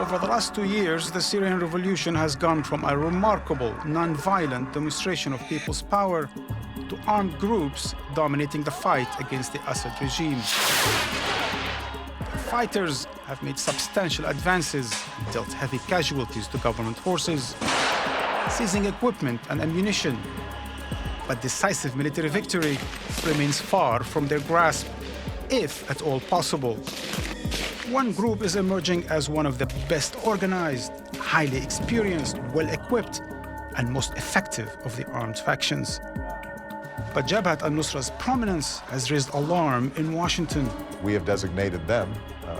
Over the last 2 years, the Syrian revolution has gone from a remarkable, non-violent demonstration of people's power to armed groups dominating the fight against the Assad regime. Fighters have made substantial advances, dealt heavy casualties to government forces, seizing equipment and ammunition. But decisive military victory remains far from their grasp, if at all possible. One group is emerging as one of the best organized, highly experienced, well-equipped, and most effective of the armed factions. But Jabhat Al Nusra's prominence has raised alarm in Washington. We have designated them,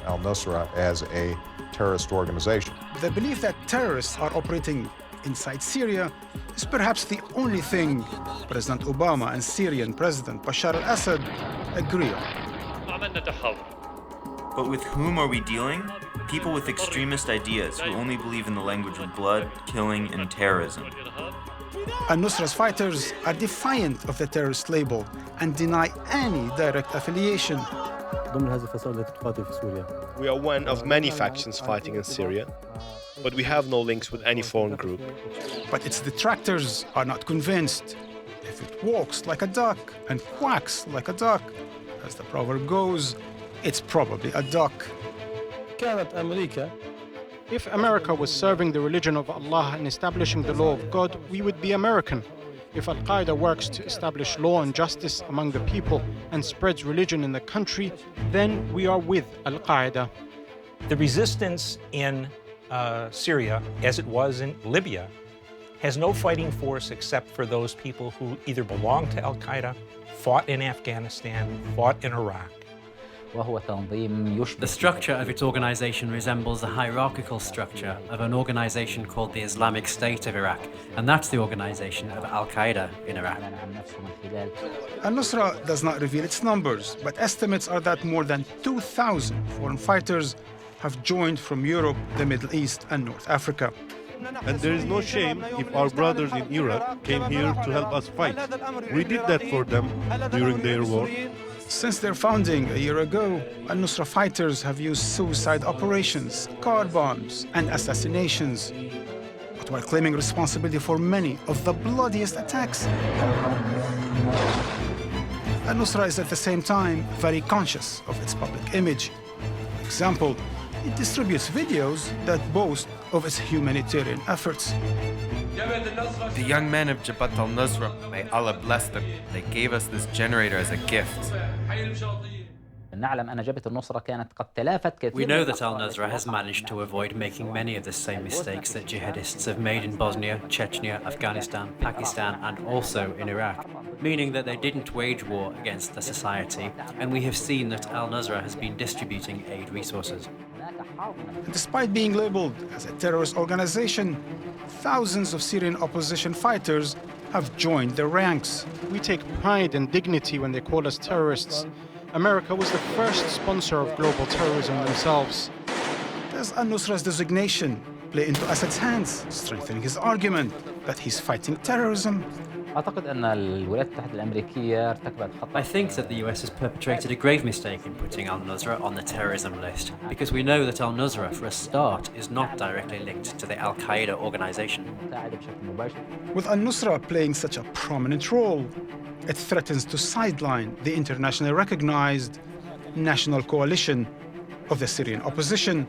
Al Nusra, as a terrorist organization. The belief that terrorists are operating inside Syria is perhaps the only thing President Obama and Syrian President Bashar al-Assad agree on. But with whom are we dealing? People with extremist ideas who only believe in the language of blood, killing, and terrorism. Al-Nusra's fighters are defiant of the terrorist label and deny any direct affiliation. We are one of many factions fighting in Syria, but we have no links with any foreign group. But its detractors are not convinced. If it walks like a duck and quacks like a duck, as the proverb goes, it's probably a duck. If America was serving the religion of Allah and establishing the law of God, we would be American. If Al-Qaeda works to establish law and justice among the people and spreads religion in the country, then we are with Al-Qaeda. The resistance in Syria, as it was in Libya, has no fighting force except for those people who either belong to Al-Qaeda, fought in Afghanistan, fought in Iraq. The structure of its organization resembles the hierarchical structure of an organization called the Islamic State of Iraq, and that's the organization of Al-Qaeda in Iraq. Al-Nusra does not reveal its numbers, but estimates are that more than 2,000 foreign fighters have joined from Europe, the Middle East, and North Africa. And there is no shame if our brothers in Iraq came here to help us fight. We did that for them during their war. Since their founding a year ago, Al-Nusra fighters have used suicide operations, car bombs, and assassinations, but while claiming responsibility for many of the bloodiest attacks. Al-Nusra is at the same time very conscious of its public image. For example, it distributes videos that boast of its humanitarian efforts. The young men of Jabhat Al Nusra, may Allah bless them, they gave us this generator as a gift. We know that Al-Nusra has managed to avoid making many of the same mistakes that jihadists have made in Bosnia, Chechnya, Afghanistan, Pakistan, and also in Iraq, meaning that they didn't wage war against the society, and we have seen that Al-Nusra has been distributing aid resources. Despite being labeled as a terrorist organization, thousands of Syrian opposition fighters have joined their ranks. We take pride and dignity when they call us terrorists. America was the first sponsor of global terrorism themselves. Does Al-Nusra's designation play into Assad's hands, strengthening his argument that he's fighting terrorism? I think that the US has perpetrated a grave mistake in putting Al-Nusra on the terrorism list, because we know that Al-Nusra, for a start, is not directly linked to the Al-Qaeda organization. With Al-Nusra playing such a prominent role, it threatens to sideline the internationally recognized national coalition of the Syrian opposition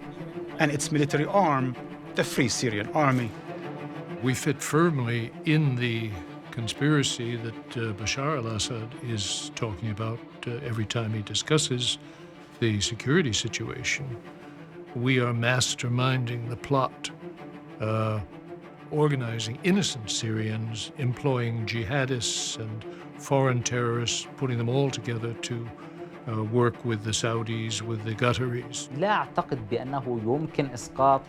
and its military arm, the Free Syrian Army. We fit firmly in the conspiracy that Bashar al-Assad is talking about every time he discusses the security situation. We are masterminding the plot, organizing innocent Syrians, employing jihadists and foreign terrorists, putting them all together to work with the Saudis, with the Qataris.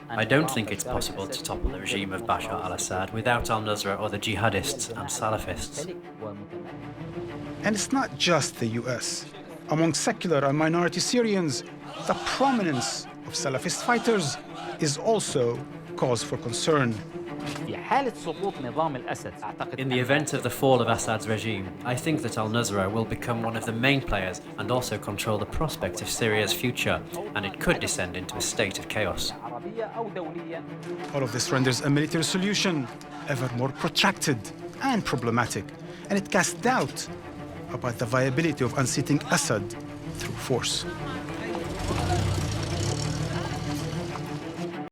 I don't think it's possible to topple the regime of Bashar al-Assad without al-Nusra or the jihadists and Salafists. And it's not just the US. Among secular and minority Syrians, the prominence of Salafist fighters is also cause for concern. In the event of the fall of Assad's regime, I think that al-Nusra will become one of the main players and also control the prospect of Syria's future, and it could descend into a state of chaos. All of this renders a military solution ever more protracted and problematic, and it casts doubt about the viability of unseating Assad through force.